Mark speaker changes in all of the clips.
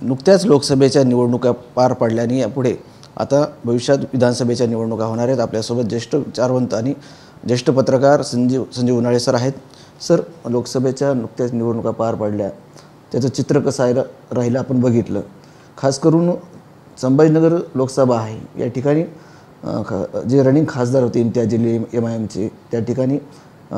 Speaker 1: नुकत्याच लोकसभेच्या निवडणुका पार पडल्या आणि यापुढे आता भविष्यात विधानसभेच्या निवडणुका होणार आहेत। आपल्यासोबत ज्येष्ठ विचारवंत आणि ज्येष्ठ पत्रकार संजीव उन्हाळे सर आहेत। सर, लोकसभेच्या नुकत्याच निवडणुका पार पडल्या, त्याचं चित्र कसं राहिलं आपण बघितलं। खास करून संभाजीनगर लोकसभा आहे, या ठिकाणी जे रनिंग खासदार होते इम्तियाज जलील MIMचे, त्या ठिकाणी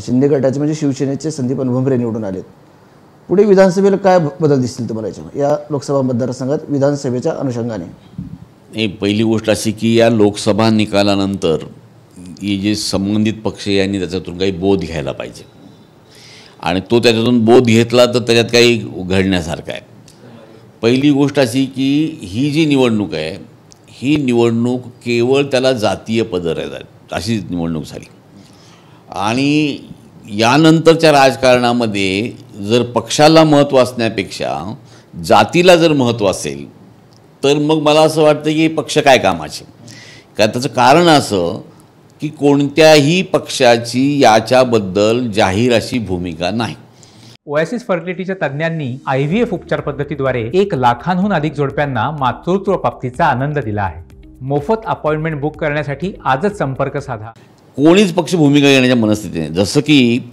Speaker 1: शिंदे गटाचे म्हणजे शिवसेनेचे संदीपान भुमरे निवडून आलेत। पुढे विधानसभेला काय बदल दिसतील तुम्हाला या लोकसभा मतदारसंघात विधानसभेच्या अनुषंगाने?
Speaker 2: पहिली गोष्ट अशी की या लोकसभा निकालानंतर ही जे संबंधित पक्ष यांनी त्याच्यातून काही बोध घ्यायला पाहिजे आणि तो त्याच्यातून बोध घेतला तर त्याच्यात काही घडण्यासारखं आहे। पहिली गोष्ट अशी की ही जी निवडणूक आहे ही निवडणूक केवळ त्याला जातीय पदर आहेत अशी निवडणूक झाली आणि यानंतरच्या राजकारणामध्ये जर पक्षाला महत्त्व असण्यापेक्षा जातीला जर महत्त्व असेल तर मग मला असं वाटतं की पक्ष काय कामाचे। कारण त्याचं कारण असं की कोणत्याही पक्षाची याच्याबद्दल जाहीर अशी भूमिका नाही।
Speaker 3: ओएसिस फर्टिलिटीच्या तज्ञांनी IVF उपचार पद्धतीद्वारे 1 लाखांहून अधिक जोडप्यांना मातृत्व प्राप्तीचा आनंद दिला आहे। मोफत अपॉइंटमेंट बुक करण्यासाठी आजच संपर्क साधा।
Speaker 2: कोणीच पक्ष भूमिका घेण्याच्या मनस्थितीने, जसं की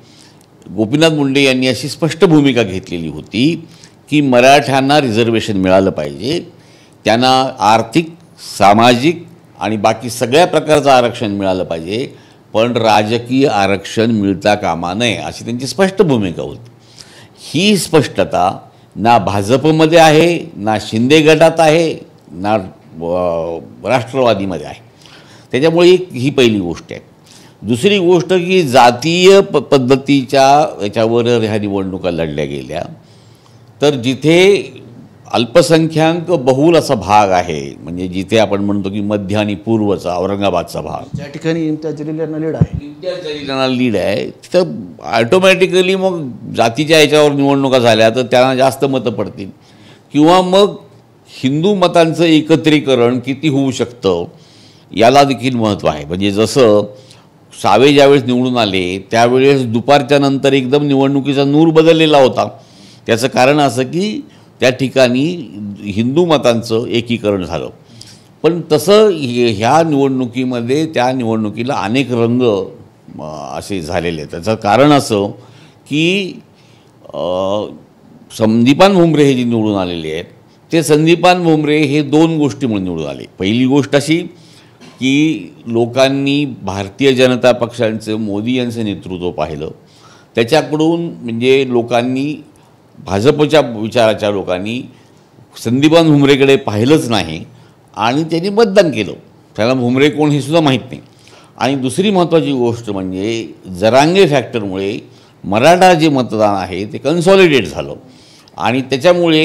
Speaker 2: गोपीनाथ मुंडे यांनी अशी स्पष्ट भूमिका घेतलेली होती की मराठ्यांना रिझर्वेशन मिळालं पाहिजे, त्यांना आर्थिक, सामाजिक आणि बाकी सगळ्या प्रकारचं आरक्षण मिळालं पाहिजे, पण राजकीय आरक्षण मिळता कामा नये अशी त्यांची स्पष्ट भूमिका होती। ही स्पष्टता ना भाजपमध्ये आहे, ना शिंदे गटात आहे, ना राष्ट्रवादीमध्ये आहे। त्याच्यामुळे ही पहिली गोष्ट आहे। दुसरी गोष्ट की जातीय पद्धतीच्या याच्यावर ह्या निवडणुका लढल्या गेल्या तर जिथे अल्पसंख्याक बहुल असा भाग आहे, म्हणजे जिथे आपण म्हणतो की मध्य आणि पूर्वचा औरंगाबादचा भाग,
Speaker 1: ज्या ठिकाणी इम्तियाज जलील यांना लीड आहे,
Speaker 2: लीड आहे, तिथं ऑटोमॅटिकली मग जातीच्या याच्यावर निवडणुका झाल्या तर त्यांना जास्त मतं पडतील किंवा मग हिंदू मतांचं एकत्रीकरण किती होऊ शकतं याला देखील महत्त्व आहे। म्हणजे जसं सावे ज्यावेळेस निवडून आले त्यावेळेस दुपारच्या नंतर एकदम निवडणुकीचा नूर बदललेला होता। त्याचं कारण असं की त्या ठिकाणी हिंदू मतांचं एकीकरण झालं, पण तसं ह्या निवडणुकीमध्ये त्या निवडणुकीला अनेक रंग असे झालेले आहेत। त्याचं कारण असं की संदीपान भुमरे हे जे निवडून आलेले आहेत ते संदीपान भुमरे हे 2 गोष्टीमुळे निवडून आले। पहिली गोष्ट अशी की लोकांनी भारतीय जनता पक्षाचं मोदी यांचं नेतृत्व पाहिलं, त्याच्याकडून म्हणजे लोकांनी भाजपच्या विचाराच्या लोकांनी संदीपान भुमरेकडे पाहिलंच नाही आणि त्यांनी मतदान केलं। त्याला भुमरे कोण हे सुद्धा माहीत नाही। आणि दुसरी महत्त्वाची गोष्ट म्हणजे जरांगे फॅक्टरमुळे मराठा जे मतदान आहे ते कन्सॉलिडेट झालं आणि त्याच्यामुळे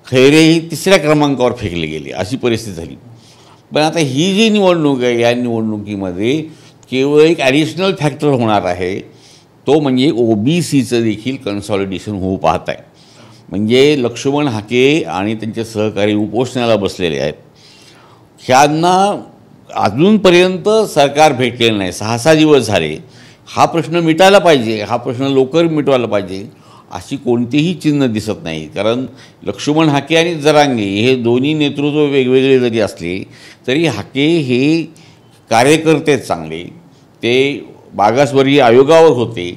Speaker 2: खैरे ही 3ऱ्या क्रमांकावर फेकले गेले अशी परिस्थिती झाली। पण आता ही जी निवडणूक आहे या निवडणुकीमध्ये केवळ एक ॲडिशनल फॅक्टर होणार आहे, तो म्हणजे OBCचं देखील कन्सॉलिडेशन होऊ पाहत आहे। म्हणजे लक्ष्मण हाके आणि त्यांचे सहकारी उपोषणाला बसलेले आहेत, ह्यांना अजूनपर्यंत सरकार भेटलेलं नाही। 6-6 दिवस झाले। हा प्रश्न मिटायला पाहिजे, हा प्रश्न लवकर मिटवायला पाहिजे अशी कोणतीही चिन्ह दिसत नाही। कारण लक्ष्मण हाके आणि जरांगे हे दोन्ही नेतृत्व वेगवेगळे जरी असले तरी हाके हे कार्यकर्ते चांगले, ते मागासवर्गीय आयोगावर होते।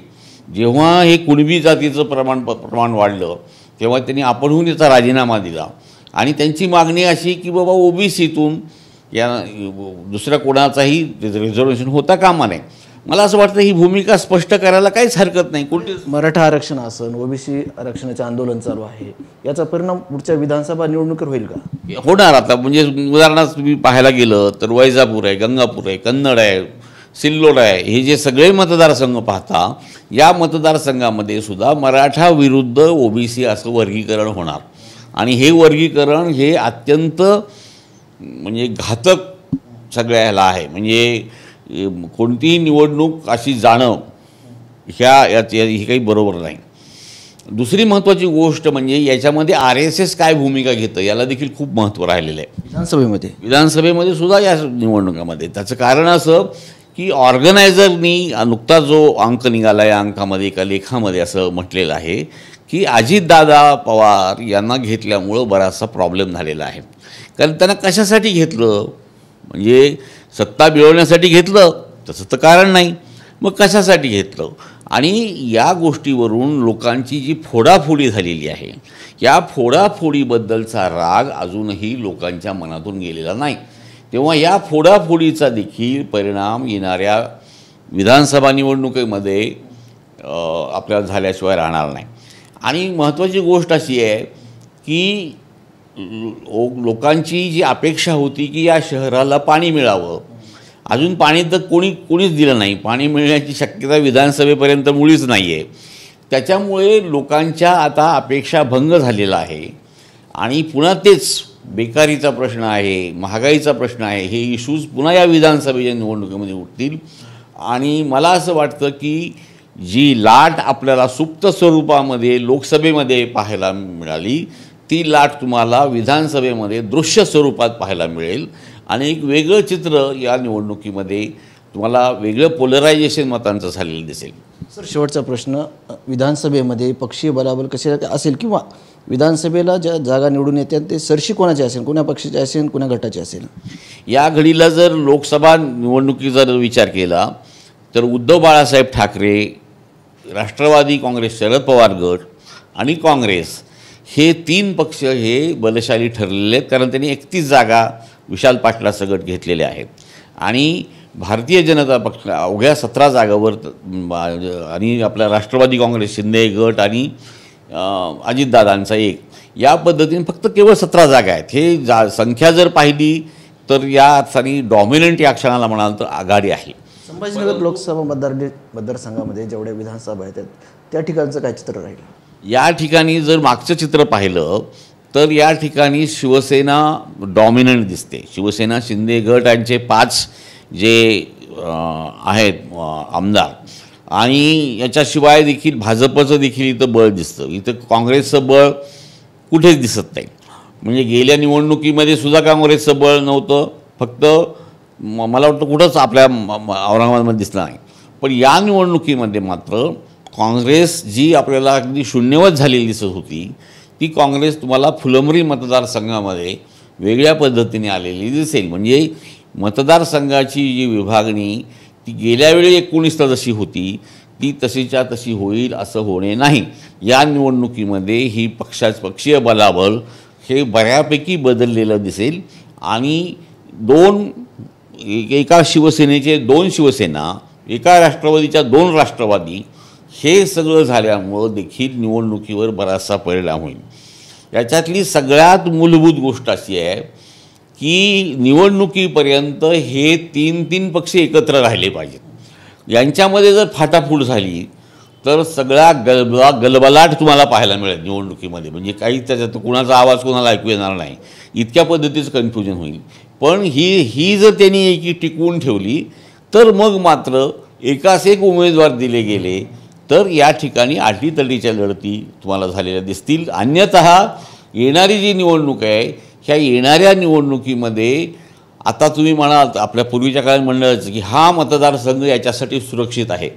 Speaker 2: जेव्हा हे कुणबी जातीचं प्रमाण वाढलं तेव्हा त्यांनी आपणहून याचा राजीनामा दिला आणि त्यांची मागणी अशी की बाबा OBCतून या दुसऱ्या कोणाचाही रिझर्वेशन होता कामा नये। मला असं वाटतं ही भूमिका स्पष्ट करायला काहीच हरकत नाही। कोणते
Speaker 1: मराठा आरक्षण असेल, OBC आरक्षणाचे आंदोलन चालू आहे, याचा परिणाम पुढच्या विधानसभा निवडणुकीवर होईल का?
Speaker 2: होणार। आता म्हणजे उदाहरणार्थ तुम्ही पाहायला गेलं तर वैजापूर आहे, गंगापूर आहे, कन्नड आहे, सिल्लोड आहे, हे जे सगळे मतदारसंघ पाहता या मतदारसंघामध्ये सुद्धा मराठा विरुद्ध OBC असं वर्गीकरण होणार आणि हे वर्गीकरण हे अत्यंत म्हणजे घातक सगळ्या ह्याला आहे। म्हणजे कोणतीही निवडणूक अशी जाणं ही काही बरोबर नाही। दुसरी महत्त्वाची गोष्ट म्हणजे याच्यामध्ये RSS काय भूमिका घेतं याला देखील खूप महत्त्व राहिलेलं आहे विधानसभेमध्ये सुद्धा या निवडणुकामध्ये। त्याचं कारण असं की ऑर्गनायझरनी नुकता जो अंक निघाला या अंकामध्ये एका लेखामध्ये असं म्हटलेलं आहे की अजितदादा पवार यांना घेतल्यामुळं बराचसा प्रॉब्लेम झालेला आहे. कारण त्यांना कशासाठी घेतलं, म्हणजे सत्ता मिळवण्यासाठी घेतलं तसं तर कारण नाही, मग कशासाठी घेतलं. आणि या गोष्टीवरून लोकांची जी फोडाफोडी झालेली आहे, या फोडाफोडीबद्दलचा राग अजूनही लोकांच्या मनातून गेलेला नाही. तेव्हा या फोडाफोडीचा देखील परिणाम येणाऱ्या विधानसभा निवडणुकीमध्ये आपल्याला झाल्याशिवाय राहणार नाही. आणि महत्त्वाची गोष्ट अशी आहे की लोकांची जी अपेक्षा होती की या शहराला पाणी मिळावं, अजून पाणी तर कोणीच दिलं नाही. पाणी मिळण्याची शक्यता विधानसभेपर्यंत मुळीच नाही आहे. त्याच्यामुळे लोकांच्या आता अपेक्षा भंग झालेला आहे. आणि पुन्हा तेच बेकारीचा प्रश्न आहे, महागाईचा प्रश्न आहे, हे इश्यूज पुन्हा या विधानसभेच्या निवडणुकीमध्ये उठतील. आणि मला असं वाटतं की जी लाट आपल्याला सुप्त स्वरूपामध्ये लोकसभेमध्ये पाहायला मिळाली, ती लाट तुम्हाला विधानसभेमध्ये दृश्य स्वरूपात पाहायला मिळेल. आणि एक वेगळं चित्र या निवडणुकीमध्ये तुम्हाला वेगळं पोलरायझेशन मतांचं झालेलं दिसेल.
Speaker 1: सर, शेवटचा प्रश्न, विधानसभेमध्ये पक्षीय बलाबल कसे असेल किंवा विधानसभेला ज्या जागा निवडून येतात ते सरशी कोणाचे असेल, कोण्या पक्षाचे असेल, कोण्या गटाचे असेल?
Speaker 2: या घडीला जर लोकसभा निवडणुकीचा जर विचार केला तर उद्धव बाळासाहेब ठाकरे, राष्ट्रवादी काँग्रेस, शरद पवार गट आणि काँग्रेस हे 3 पक्ष हे बलशाली ठरलेले आहेत. कारण त्यांनी 31 जागा विशाल पाटलाचा गट घेतलेले आहेत. आणि भारतीय जनता पक्ष अवघ्या 17 जागावर आणि आपला राष्ट्रवादी काँग्रेस, शिंदे गट आणि अजितदादांचा 1, या पद्धतीने फक्त केवळ 17 जागा आहेत. हे संख्या जर पाहिली तर या अर्थाने डॉमिनंट या क्षणाला म्हणाल तर आघाडी आहे.
Speaker 1: संभाजीनगर लोकसभा मतदारसंघामध्ये जेवढ्या विधानसभा आहेत त्या ठिकाणचं काय चित्र राहील?
Speaker 2: या ठिकाणी जर मागचं चित्र पाहिलं तर या ठिकाणी शिवसेना डॉमिनंट दिसते. शिवसेना, शिंदे गट यांचे 5 जे आहेत आमदार, आणि याच्याशिवाय देखील भाजपचं देखील इथं बळ दिसतं. इथं काँग्रेसचं बळ कुठेच दिसत नाही. म्हणजे गेल्या निवडणुकीमध्ये सुद्धा काँग्रेसचं बळ नव्हतं, फक्त मला वाटतं कुठंच आपल्या औरंगाबादमध्ये दिसलं नाही. पण या निवडणुकीमध्ये मात्र काँग्रेस जी आपल्याला अगदी शून्यवत झालेली दिसत होती, ती काँग्रेस तुम्हाला फुलंब्री मतदारसंघामध्ये वेगळ्या पद्धतीने आलेली दिसेल. म्हणजे मतदारसंघाची जी विभागणी ती गेल्या वेळी 19ला जशी होती ती तशीच्या तशी होईल असं होणे नाही. या निवडणुकीमध्ये ही पक्षीय बलाबल हे बऱ्यापैकी बदललेलं दिसेल. आणि एका शिवसेनेचे 2 शिवसेना, एका राष्ट्रवादीच्या 2 राष्ट्रवादी, हे सगळं झाल्यामुळं देखील निवडणुकीवर बराचसा परिणाम होईल. याच्यातली सगळ्यात मूलभूत गोष्ट अशी आहे की निवडणुकीपर्यंत हे 3 पक्ष एकत्र राहिले पाहिजेत. यांच्यामध्ये जर फाटाफूट झाली तर सगळा गलबलाट तुम्हाला पाहायला मिळेल निवडणुकीमध्ये. म्हणजे काही त्याच्यात कुणाचा आवाज कोणाला ऐकू येणार नाही, इतक्या पद्धतीचं कन्फ्युजन होईल. पण ही जर त्यांनी एकी टिकवून ठेवली तर मग मात्र एकास एक उमेदवार दिले गेले तर या ठिकाणी अटीतटीच्या लढती तुम्हाला झालेल्या दिसतील. अन्यतः येणारी जी निवडणूक आहे, ह्या येणाऱ्या निवडणुकीमध्ये आता तुम्ही म्हणाल आपल्या पूर्वीच्या काळात म्हणलं की हा मतदारसंघ याच्यासाठी सुरक्षित आहे,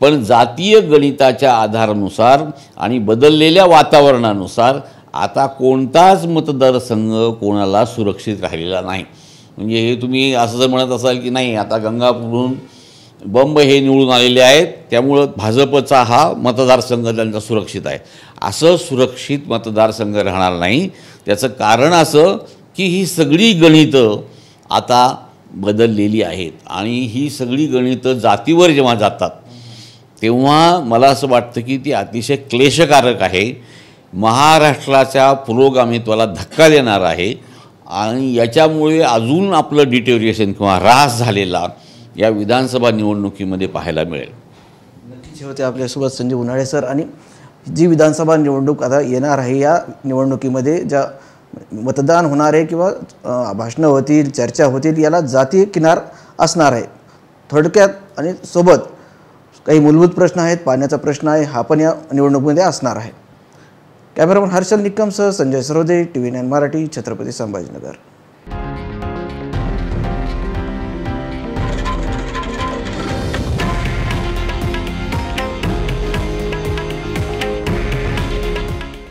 Speaker 2: पण जातीय गणिताच्या आधारानुसार आणि बदललेल्या वातावरणानुसार आता कोणताच मतदारसंघ कोणाला सुरक्षित राहिलेला नाही. म्हणजे हे तुम्ही असं जर म्हणत असाल की नाही आता गंगापूरहून बंब हे निवडून आलेले आहेत त्यामुळं भाजपचा हा मतदारसंघ त्यांचा सुरक्षित आहे, असं सुरक्षित मतदारसंघ राहणार नाही. त्याचं कारण असं की ही सगळी गणितं आता बदललेली आहेत आणि ही सगळी गणितं जातीवर जेव्हा जातात तेव्हा मला असं वाटतं की ती अतिशय क्लेशकारक आहे, महाराष्ट्राच्या पुरोगामित्वाला धक्का देणार आहे आणि याच्यामुळे अजून आपलं डिटेरिएशन किंवा ऱ्हास झालेला या विधानसभा निवडणुकीमध्ये पाहायला मिळेल.
Speaker 1: नक्कीच होते आपल्यासोबत संजय उन्हाळे सर. आणि जी विधानसभा निवडणूक आता येणार आहे या निवडणुकीमध्ये ज्या मतदान होणार आहे किंवा भाषणं होतील, चर्चा होतील, याला जाती किनार असणार आहे थोडक्यात. आणि सोबत काही मूलभूत प्रश्न आहेत, पाण्याचा प्रश्न आहे, हा पण या निवडणुकीमध्ये असणार आहे. कॅमेरामन हर्षल निकमसह संजय सरोदे, TV9 मराठी, छत्रपती संभाजीनगर.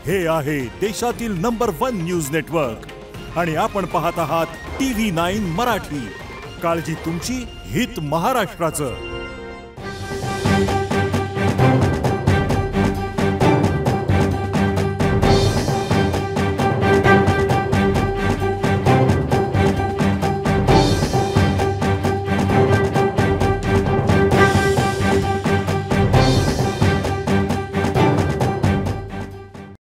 Speaker 4: हे आहे देशातील नंबर 1 न्यूज नेटवर्क आणि आपण पाहत आहात TV9 मराठी. काळजी तुमची, हित महाराष्ट्राचं.